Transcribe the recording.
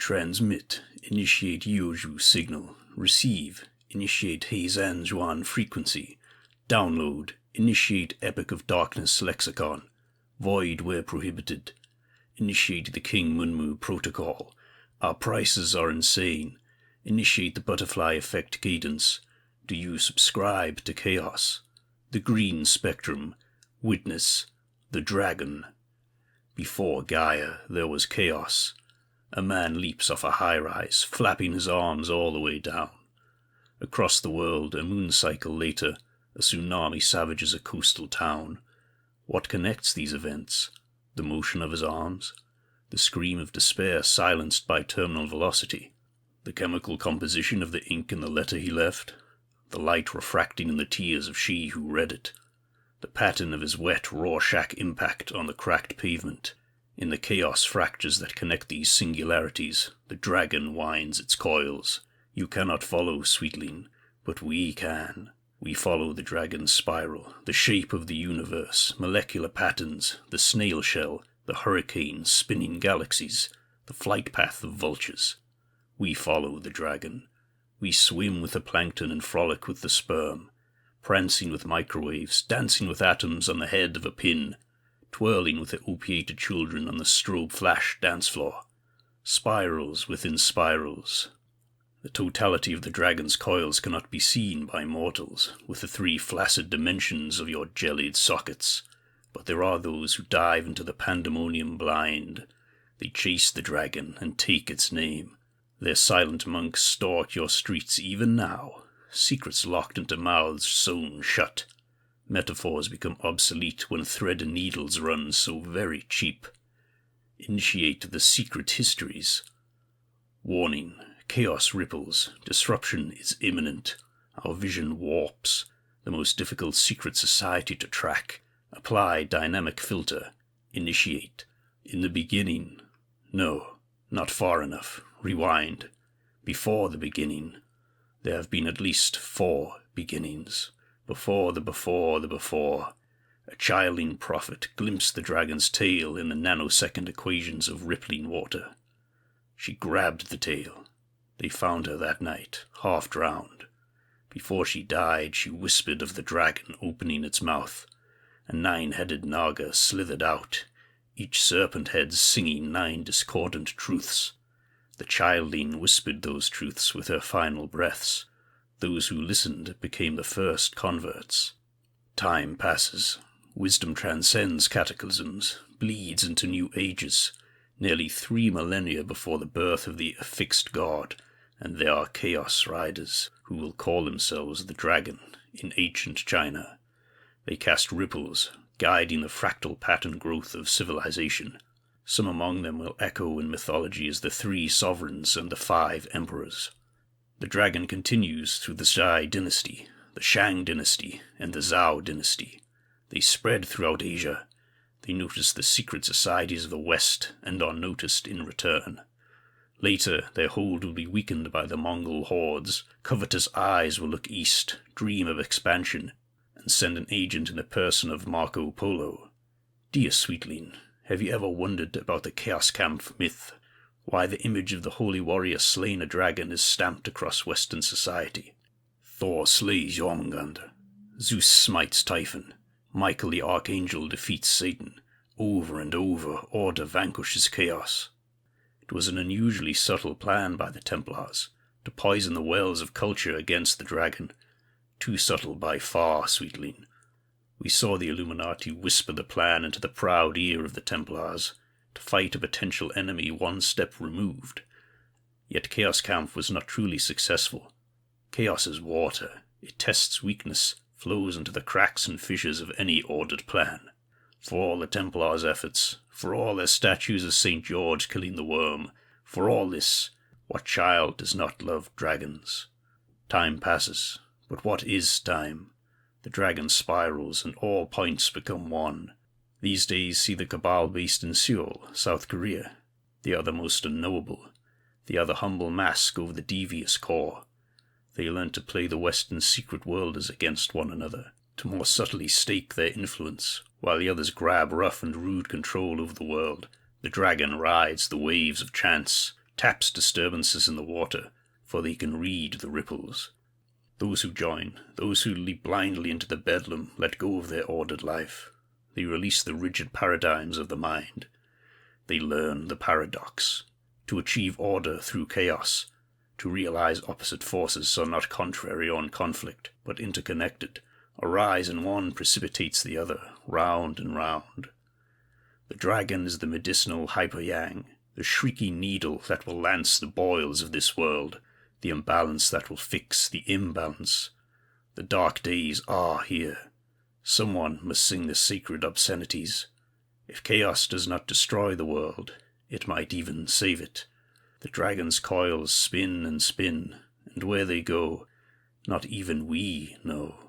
Transmit. Initiate Yoju signal. Receive. Initiate Heizan Zhuan frequency. Download. Initiate Epic of Darkness lexicon. Void where prohibited. Initiate the King Munmu protocol. Our prices are insane. Initiate the butterfly effect cadence. Do you subscribe to chaos? The green spectrum. Witness. The dragon. Before Gaia, there was chaos. A man leaps off a high-rise, flapping his arms all the way down. Across the world, a moon cycle later, a tsunami savages a coastal town. What connects these events? The motion of his arms? The scream of despair silenced by terminal velocity? The chemical composition of the ink in the letter he left? The light refracting in the tears of she who read it? The pattern of his wet Rorschach impact on the cracked pavement? In the chaos fractures that connect these singularities, the dragon winds its coils. You cannot follow, sweetling, but we can. We follow the dragon's spiral, the shape of the universe, molecular patterns, the snail shell, the hurricane spinning galaxies, the flight path of vultures. We follow the dragon. We swim with the plankton and frolic with the sperm, prancing with microwaves, dancing with atoms on the head of a pin, twirling with the opiated children on the strobe flash dance floor. Spirals within spirals. The totality of the dragon's coils cannot be seen by mortals, with the three flaccid dimensions of your jellied sockets. But there are those who dive into the pandemonium blind. They chase the dragon and take its name. Their silent monks stalk your streets even now, secrets locked into mouths sewn shut. Metaphors become obsolete when thread and needles run so very cheap. Initiate the secret histories. Warning. Chaos ripples. Disruption is imminent. Our vision warps. The most difficult secret society to track. Apply dynamic filter. Initiate. In the beginning. No, not far enough. Rewind. Before the beginning. There have been at least 4 beginnings. Before the before the before. A childing prophet glimpsed the dragon's tail in the nanosecond equations of rippling water. She grabbed the tail. They found her that night, half drowned. Before she died, she whispered of the dragon opening its mouth. A 9-headed naga slithered out, each serpent head singing 9 discordant truths. The childling whispered those truths with her final breaths. Those who listened became the first converts. Time passes. Wisdom transcends cataclysms, bleeds into new ages. Nearly 3 millennia before the birth of the affixed god, and there are chaos riders who will call themselves the dragon in ancient China. They cast ripples, guiding the fractal pattern growth of civilization. Some among them will echo in mythology as the 3 sovereigns and the 5 emperors. The dragon continues through the Zhai dynasty, the Shang dynasty, and the Zhao dynasty. They spread throughout Asia. They noticed the secret societies of the West and are noticed in return. Later, their hold will be weakened by the Mongol hordes. Covetous eyes will look east, dream of expansion, and send an agent in the person of Marco Polo. Dear sweetling, have you ever wondered about the Chaos Camp myth? Why the image of the holy warrior slain a dragon is stamped across Western society? Thor slays Jormungandr. Zeus smites Typhon. Michael the Archangel defeats Satan. Over and over, order vanquishes chaos. It was an unusually subtle plan by the Templars, to poison the wells of culture against the dragon. Too subtle by far, sweetling. We saw the Illuminati whisper the plan into the proud ear of the Templars, to fight a potential enemy one step removed. Yet Chaos Camp was not truly successful. Chaos is water. It tests weakness, flows into the cracks and fissures of any ordered plan. For all the Templars' efforts, for all their statues of St. George killing the worm, for all this, what child does not love dragons? Time passes, but what is time? The dragon spirals and all points become one. These days see the Cabal based in Seoul, South Korea. They are the most unknowable. They are the humble mask over the devious core. They learn to play the Western secret worlders against one another, to more subtly stake their influence, while the others grab rough and rude control over the world. The dragon rides the waves of chance, taps disturbances in the water, for they can read the ripples. Those who join, those who leap blindly into the bedlam, let go of their ordered life. They release the rigid paradigms of the mind. They learn the paradox. To achieve order through chaos, to realize opposite forces are not contrary or in conflict, but interconnected. A rise in one precipitates the other, round and round. The dragon is the medicinal hyper-yang, the shrieking needle that will lance the boils of this world, the imbalance that will fix the imbalance. The dark days are here. Someone must sing the sacred obscenities. If chaos does not destroy the world, it might even save it. The dragon's coils spin and spin, and where they go, not even we know.